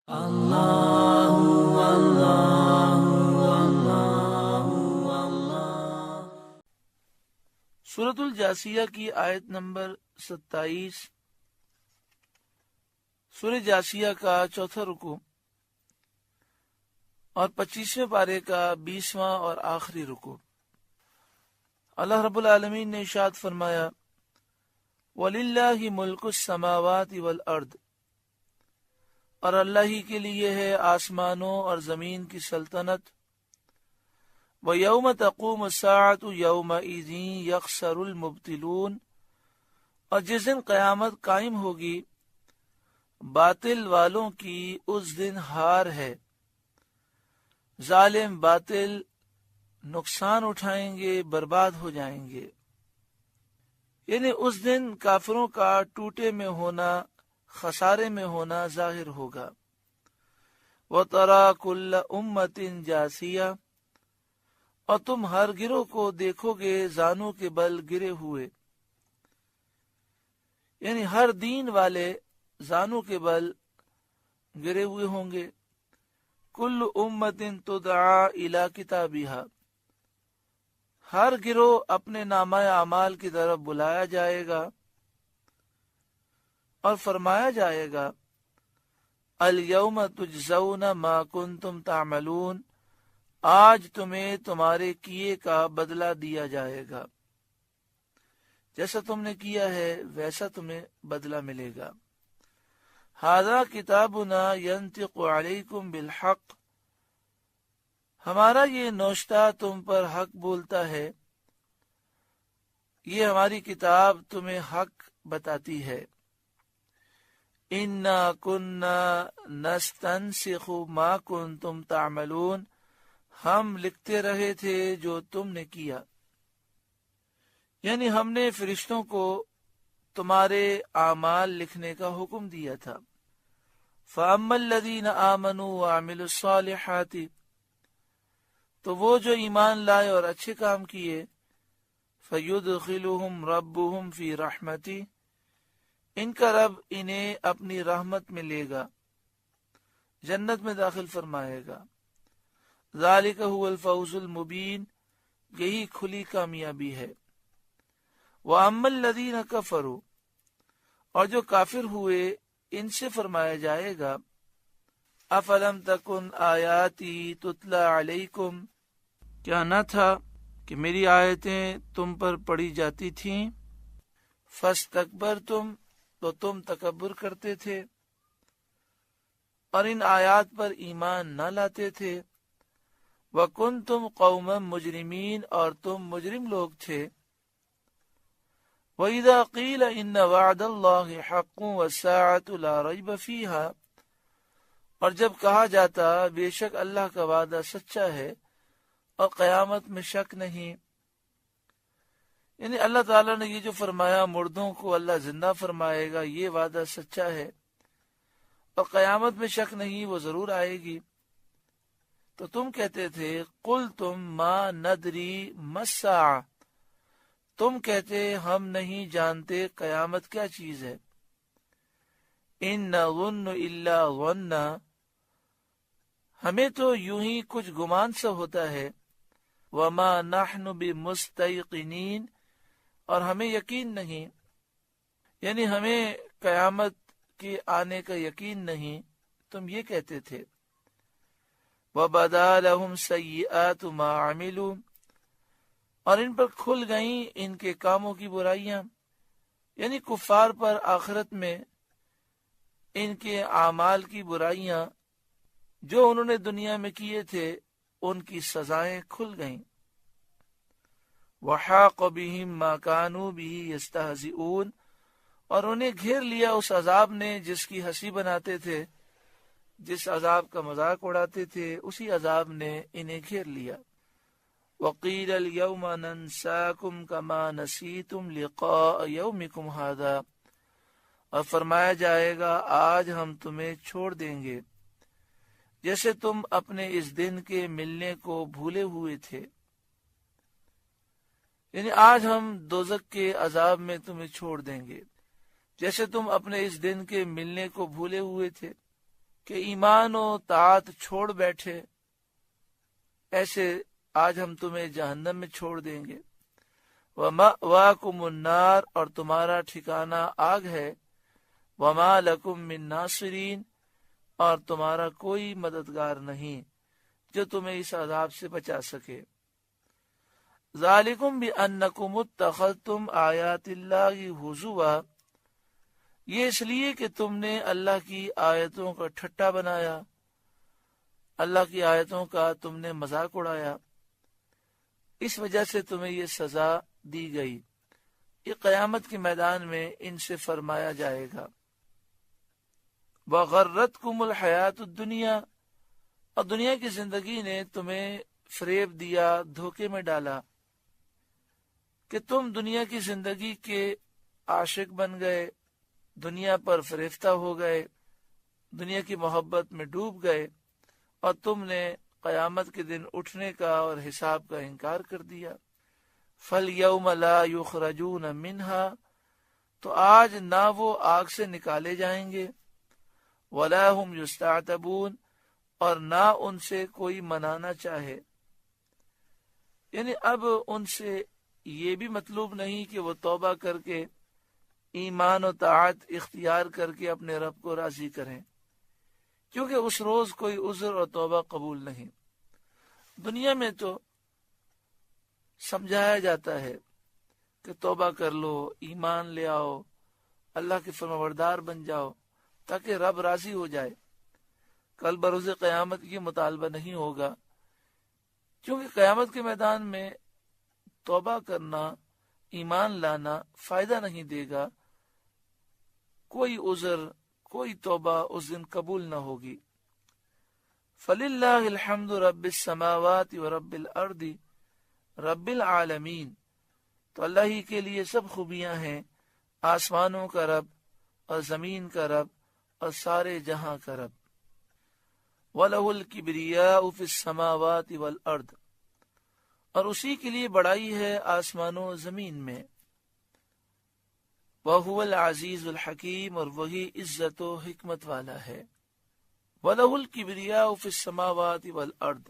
اللہ اللہ اللہ اللہ۔ سورۃ الجاسیہ کی آیت نمبر 27۔ سورہ جاسیہ کا چوتھا رکوع اور 25ویں پارے کا 20واں اور آخری رکوع۔ اللہ رب العالمین نے ارشاد فرمایا، وَلِلَّهِ مُلْكُ السَّمَاوَاتِ وَالْأَرْضِ، اور اللہ ہی کے لیے ہے آسمانوں اور زمین کی سلطنت۔ وَيَوْمَ تَقُومُ السَّاعَةُ يَوْمَئِذٍ يَخْسَرُ الْمُبْطِلُونَ، اور جس دن قیامت قائم ہوگی باطل والوں کی اس دن ہار ہے۔ ظالم باطل نقصان اٹھائیں گے، برباد ہو جائیں گے، یعنی اس دن کافروں کا ٹوٹے میں ہونا، خسارے میں ہونا ظاہر ہوگا۔ وَتَرَى كُلَّ أُمَّةٍ جَاثِيَةً، اور تم ہر گروہ کو دیکھو گے زانوں کے بل گرے ہوئے، یعنی ہر دین والے زانوں کے بل گرے ہوئے ہوں گے۔ کل امت تدعا الی کتابہا، ہر گروہ اپنے نامہ اعمال کی طرف بلایا جائے گا اور فرمایا جائے گا، الیوم تجزون ما کنتم تعملون، آج تمہیں تمہارے کیے کا بدلہ دیا جائے گا، جیسا تم نے کیا ہے ویسا تمہیں بدلہ ملے گا۔ ھذا کتابنا ینطق علیکم بالحق، ہمارا یہ نوشتہ تم پر حق بولتا ہے، یہ ہماری کتاب تمہیں حق بتاتی ہے۔ انا کنا نستنسخ ما کنتم تعملون، ہم لکھتے رہے تھے جو تم نے کیا، یعنی ہم نے فرشتوں کو تمہارے اعمال لکھنے کا حکم دیا تھا۔ فَأَمَّا الَّذِينَ آمَنُوا وَعَمِلُوا الصَّالِحَاتِ، تو وہ جو ایمان لائے اور اچھے کام کیے، فَيُدْخِلُهُمْ رَبُّهُمْ فِي رَحْمَتِهِ، ان کا رب انہیں اپنی رحمت میں لے گا، جنت میں داخل فرمائے گا۔ ذَلِكَ هُوَ الْفَوْزُ الْمُبِينُ، یہی کھلی کامیابی ہے۔ وَأَمَّا الَّذِينَ كَفَرُوا، اور جو کافر ہوئے ان سے فرمایا جائے گا، أَفَلَمْ تَكُنْ آيَاتِي تُتْلَى عَلَيْكُمْ، کیا نہ تھا کہ میری آیتیں تم پر پڑھی جاتی تھیں، فَاسْتَكْبَرْتُمْ، تو تم تکبر کرتے تھے اور ان آیات پر ایمان نہ لاتے تھے۔ وَكُنْتُمْ قَوْمًا مُجْرِمِينَ، اور تم مجرم لوگ تھے۔ وَإِذَا قِيلَ إِنَّ وَعْدَ اللَّهِ حَقٌّ وَالسَّاعَةُ لَا رَيْبَ فِيهَا، اور جب کہا جاتا بے شک اللہ کا وعدہ سچا ہے اور قیامت میں شک نہیں، یعنی اللہ تعالیٰ نے یہ جو فرمایا مردوں کو اللہ زندہ فرمائے گا، یہ وعدہ سچا ہے اور قیامت میں شک نہیں، وہ ضرور آئے گی۔ تو تم کہتے تھے، قُلْتُمْ مَا نَدْرِي مَا السَّاعَةُ، تم کہتے ہم نہیں جانتے قیامت کیا چیز ہے۔ إِن نَظُنُّ إِلَّا ظَنًّا، ہمیں تو یوں ہی کچھ گمان سا ہوتا ہے۔ وَمَا نَحْنُ بِمُسْتَيْقِنِينَ، اور ہمیں یقین نہیں، یعنی ہمیں قیامت کے آنے کا یقین نہیں، تم یہ کہتے تھے۔ وَبَدَا لَهُمْ سَيِّئَاتُ مَا عَمِلُوا، اور ان پر کھل گئیں ان کے کاموں کی برائیاں، یعنی کفار پر آخرت میں ان کے اعمال کی برائیاں جو انہوں نے دنیا میں کیے تھے ان کی سزائیں کھل گئیں۔ وَحَاقَ بِهِمْ مَا كَانُوا بِهِ يَسْتَهْزِئُونَ، اور انہیں گھیر لیا اس عذاب نے جس کی ہنسی بناتے تھے، جس عذاب کا مذاق اڑاتے تھے اسی عذاب نے انہیں گھیر لیا۔ وَقِيلَ الْيَوْمَ نَنْسَاكُمْ كَمَا نَسِيتُمْ لِقَاءَ يَوْمِكُمْ هَذَا، اور فرمایا جائے گا آج ہم تمہیں چھوڑ دیں گے جیسے تم اپنے اس دن کے ملنے کو بھولے ہوئے تھے، یعنی آج ہم دوزخ کے عذاب میں تمہیں چھوڑ دیں گے جیسے تم اپنے اس دن کے ملنے کو بھولے ہوئے تھے۔ کہ ایمان و طاعت چھوڑ بیٹھے، ایسے آج ہم تمہیں جہنم میں چھوڑ دیں گے۔ وَمَأْوَاكُمُ النَّارُ، اور تمہارا ٹھکانہ آگ ہے۔ وَمَا لَكُم مِّن نَاصِرِينَ، اور تمہارا کوئی مددگار نہیں جو تمہیں اس عذاب سے بچا سکے۔ ذَلِكُمْ بِأَنَّكُمُ اتَّخَذْتُمْ آیَاتِ اللَّهِ هُزُوًا، یہ اس لیے کہ تم نے اللہ کی آیتوں کا ٹھٹا بنایا، اللہ کی آیتوں کا تم نے مذاق اڑایا، اس وجہ سے تمہیں یہ سزا دی گئی۔ یہ قیامت کے میدان میں ان سے فرمایا جائے گا۔ وَغَرَّتْكُمُ الْحَيَاةُ الدُّنْيَا، اور دنیا کی زندگی نے تمہیں فریب دیا، دھوکے میں ڈالا کہ تم دنیا کی زندگی کے عاشق بن گئے، دنیا پر فریفتہ ہو گئے، دنیا کی محبت میں ڈوب گئے، اور تم نے قیامت کے دن اٹھنے کا اور حساب کا انکار کر دیا۔ فَالْيَوْمَ لَا يُخْرَجُونَ مِنْهَا، تو آج نہ وہ آگ سے نکالے جائیں گے، وَلَا هُمْ يُسْتَعْتَبُونَ، اور نہ ان سے کوئی منانا چاہے۔ یعنی اب ان سے یہ بھی مطلوب نہیں کہ وہ توبہ کر کے ایمان و طاعت اختیار کر کے اپنے رب کو راضی کریں، کیونکہ اس روز کوئی عذر اور توبہ قبول نہیں۔ دنیا میں تو سمجھایا جاتا ہے کہ توبہ کر لو، ایمان لے آؤ، اللہ کے فرمانبردار بن جاؤ تاکہ رب راضی ہو جائے۔ کل بروز قیامت یہ مطالبہ نہیں ہوگا، کیونکہ قیامت کے میدان میں توبہ کرنا، ایمان لانا فائدہ نہیں دے گا، کوئی عذر، کوئی توبہ اس دن قبول نہ ہوگی۔ فَلِلَّهِ الْحَمْدُ رَبِّ السَّمَاوَاتِ وَرَبِّ الْأَرْضِ رَبِّ الْعَالَمِينَ، تو اللہ ہی کے لیے سب خوبیاں ہیں، آسمانوں کا رب اور زمین کا رب اور سارے جہاں کا رب۔ وَلَهُ الْكِبْرِيَاءُ فِي السَّمَاوَاتِ وَالْأَرْضِ، اور اسی کے لیے بڑائی ہے آسمانوں و زمین میں۔ وَهُوَ الْعَزِيزُ الْحَكِيمُ، اور وہی عزت و حکمت والا ہے۔ وَلَهُ الْكِبْرِيَاءُ فِي السَّمَاوَاتِ وَالْأَرْضِ،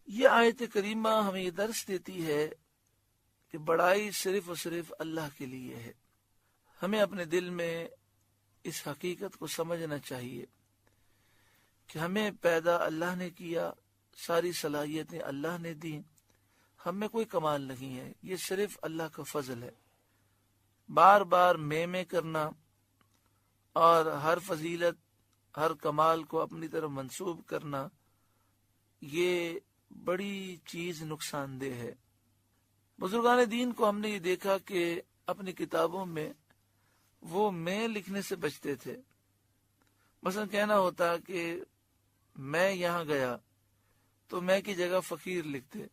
یہ آیت کریمہ ہمیں یہ درس دیتی ہے کہ بڑائی صرف اور صرف اللہ کے لیے ہے۔ ہمیں اپنے دل میں اس حقیقت کو سمجھنا چاہیے کہ ہمیں پیدا اللہ نے کیا، ساری صلاحیتیں اللہ نے دی، ہم میں کوئی کمال نہیں ہے، یہ صرف اللہ کا فضل ہے۔ بار بار میں کرنا اور ہر فضیلت، ہر کمال کو اپنی طرف منسوب کرنا، یہ بڑی چیز نقصان دہ ہے۔ بزرگان دین کو ہم نے یہ دیکھا کہ اپنی کتابوں میں وہ میں لکھنے سے بچتے تھے۔ مثلا کہنا ہوتا کہ میں یہاں گیا تو میں کی جگہ فقیر لکھتے،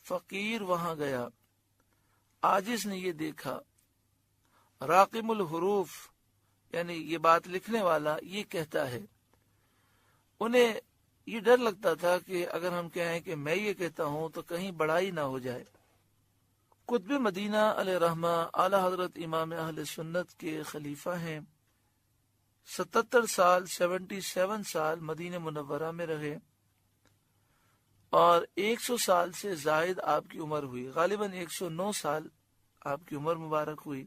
فقیر وہاں گیا۔ عاجز نے یہ دیکھا، راقم الحروف یعنی یہ بات لکھنے والا یہ کہتا ہے۔ انہیں یہ ڈر لگتا تھا کہ اگر ہم کہیں کہ میں یہ کہتا ہوں تو کہیں بڑائی نہ ہو جائے۔ قطب مدینہ علیہ رحمہ اعلی حضرت امام اہل سنت کے خلیفہ ہیں، 77 سال 77 سال مدینہ منورہ میں رہے، اور 100 سال سے زائد آپ کی عمر ہوئی، غالباً 109 سال آپ کی عمر مبارک ہوئی۔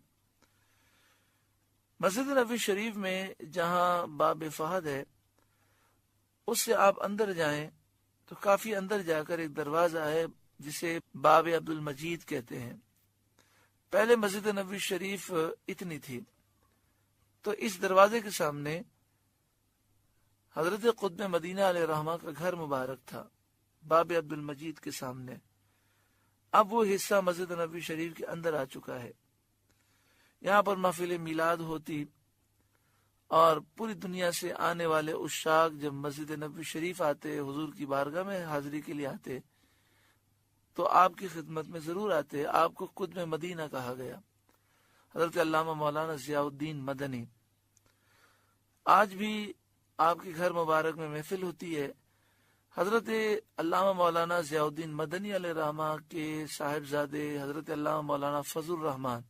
مسجد نبوی شریف میں جہاں باب فہد ہے، اس سے آپ اندر جائیں تو کافی اندر جا کر ایک دروازہ ہے جسے باب عبد المجید کہتے ہیں۔ پہلے مسجد نبوی شریف اتنی تھی، تو اس دروازے کے سامنے حضرت قطب مدینہ علیہ رحمہ کا گھر مبارک تھا، باب عبد المجید کے سامنے۔ اب وہ حصہ مسجد نبوی شریف کے اندر آ چکا ہے۔ یہاں پر محفل میلاد ہوتی اور پوری دنیا سے آنے والے عشاق جب مسجد نبوی شریف آتے، حضور کی بارگاہ میں حاضری کے لیے آتے، تو آپ کی خدمت میں ضرور آتے۔ آپ کو قطب مدینہ کہا گیا، حضرت علامہ مولانا ضیاء الدین مدنی۔ آج بھی آپ کے گھر مبارک میں محفل ہوتی ہے۔ حضرت علامہ مولانا ضیاء الدین مدنی علیہ رحمہ کے صاحبزادے حضرت علامہ مولانا فضل الرحمان،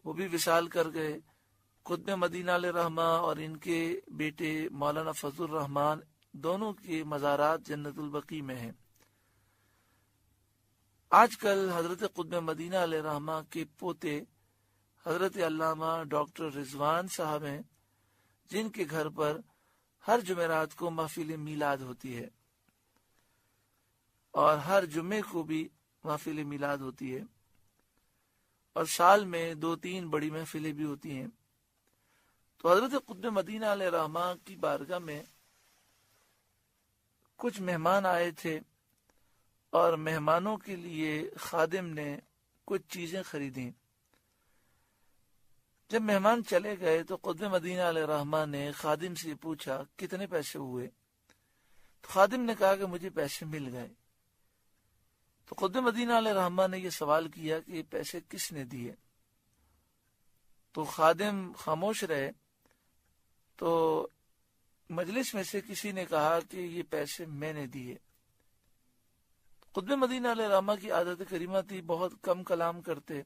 وہ بھی وصال کر گئے، قطب مدینہ علیہ رحمہ اور ان کے بیٹے مولانا فضل الرحمان دونوں کے مزارات جنت البقیع میں ہیں۔ آج کل حضرت قطب مدینہ علیہ رحمہ کے پوتے حضرت علامہ ڈاکٹر رضوان صاحب ہیں، جن کے گھر پر ہر جمعرات کو محفل میلاد ہوتی ہے اور ہر جمعے کو بھی محفل میلاد ہوتی ہے، اور سال میں 2-3 بڑی محفلیں بھی ہوتی ہیں۔ تو حضرت قطب مدینہ علیہ رحمہ کی بارگاہ میں کچھ مہمان آئے تھے اور مہمانوں کے لیے خادم نے کچھ چیزیں خریدیں۔ جب مہمان چلے گئے تو قطب مدینہ علیہ رحمہ نے خادم سے پوچھا کتنے پیسے ہوئے، تو خادم نے کہا کہ مجھے پیسے مل گئے۔ تو قطب مدینہ علیہ رحمہ نے یہ سوال کیا کہ یہ پیسے کس نے دیے، تو خادم خاموش رہے۔ تو مجلس میں سے کسی نے کہا کہ یہ پیسے میں نے دیے۔ قطب مدینہ علیہ رحمہ کی عادت کریمہ تھی، بہت کم کلام کرتے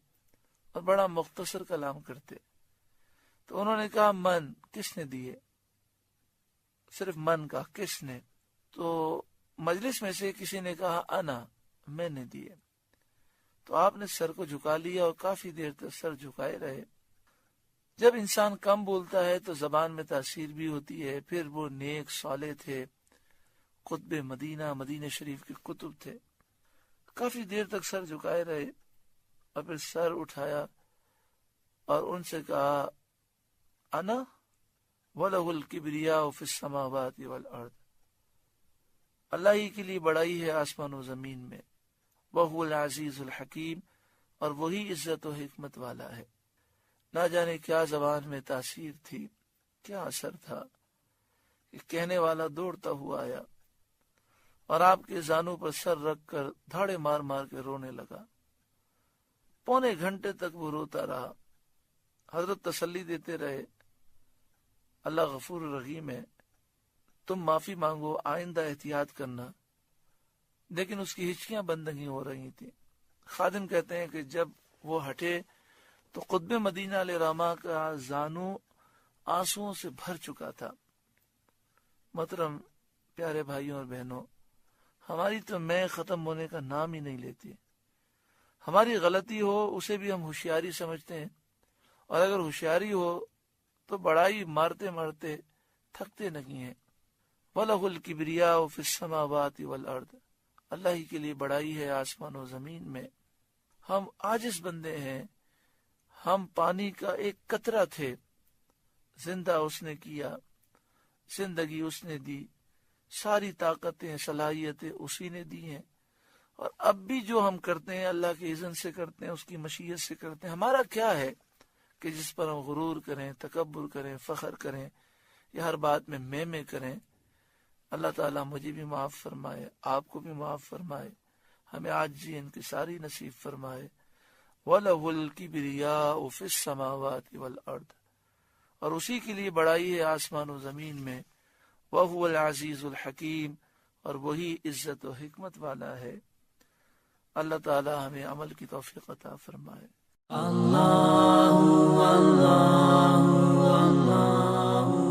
اور بڑا مختصر کلام کرتے۔ تو انہوں نے کہا من، کس نے دیے، صرف من کا، کس نے؟ تو مجلس میں سے کسی نے کہا انا، میں نے دیے۔ تو آپ نے سر کو جھکا لیا اور کافی دیر تک سر جھکائے رہے۔ جب انسان کم بولتا ہے تو زبان میں تاثیر بھی ہوتی ہے۔ پھر وہ نیک صالح تھے، قطب مدینہ، مدینہ شریف کے قطب تھے۔ کافی دیر تک سر جھکائے رہے اور پھر سر اٹھایا اور ان سے کہا انا وَلَهُ الْكِبْرِيَاءُ فِي السَّمَاوَاتِ وَالْأَرْضِ، اللہ ہی کے لیے بڑائی ہے آسمان و زمین میں، وَهُوَ الْعَزِيزُ الْحَكِيمُ، اور وہی عزت و حکمت والا ہے۔ نہ جانے کیا زبان میں تاثیر تھی، کیا اثر تھا کہ کہنے والا دوڑتا ہوا آیا اور آپ کے زانوں پر سر رکھ کر دھاڑے مار مار کے رونے لگا۔ پونے گھنٹے تک وہ روتا رہا۔ حضرت تسلی دیتے رہے، اللہ غفور رحیم ہے، تم معافی مانگو، آئندہ احتیاط کرنا۔ لیکن اس کی ہچکیاں بند نہیں ہو رہی تھیں۔ خادم کہتے ہیں کہ جب وہ ہٹے تو قطب مدینہ علیہ رحمہ کا زانو آنسوؤں سے بھر چکا تھا۔ محترم پیارے بھائیوں اور بہنوں، ہماری تو میں ختم ہونے کا نام ہی نہیں لیتی۔ ہماری غلطی ہو اسے بھی ہم ہوشیاری سمجھتے ہیں، اور اگر ہوشیاری ہو تو بڑائی مارتے مارتے تھکتے نہیں ہیں۔ وَلَهُ الْكِبْرِيَاءُ فِي السَّمَاوَاتِ وَالْأَرْضِ، اللہ ہی کے لیے بڑائی ہے آسمان و زمین میں۔ ہم عاجز بندے ہیں، ہم پانی کا ایک قطرہ تھے، زندہ اس نے کیا، زندگی اس نے دی، ساری طاقتیں صلاحیتیں اسی نے دی ہیں، اور اب بھی جو ہم کرتے ہیں اللہ کے اذن سے کرتے ہیں، اس کی مشیت سے کرتے ہیں۔ ہمارا کیا ہے کہ جس پر ہم غرور کریں، تکبر کریں، فخر کریں، یا ہر بات میں کریں۔ اللہ تعالیٰ مجھے بھی معاف فرمائے، آپ کو بھی معاف فرمائے، ہمیں عاجزی انکساری نصیب فرمائے۔ وَلَهُ الْكِبْرِيَاءُ فِي السَّمَاوَاتِ وَالْأَرْضِ، اور اسی کے لیے بڑائی ہے آسمان و زمین میں۔ وَهُوَ الْعَزِيزُ الْحَكِيمُ، اور وہی عزت و حکمت والا ہے۔ اللہ تعالی ہمیں عمل کی توفیق عطا فرمائے۔ اللہ اللہ اللہ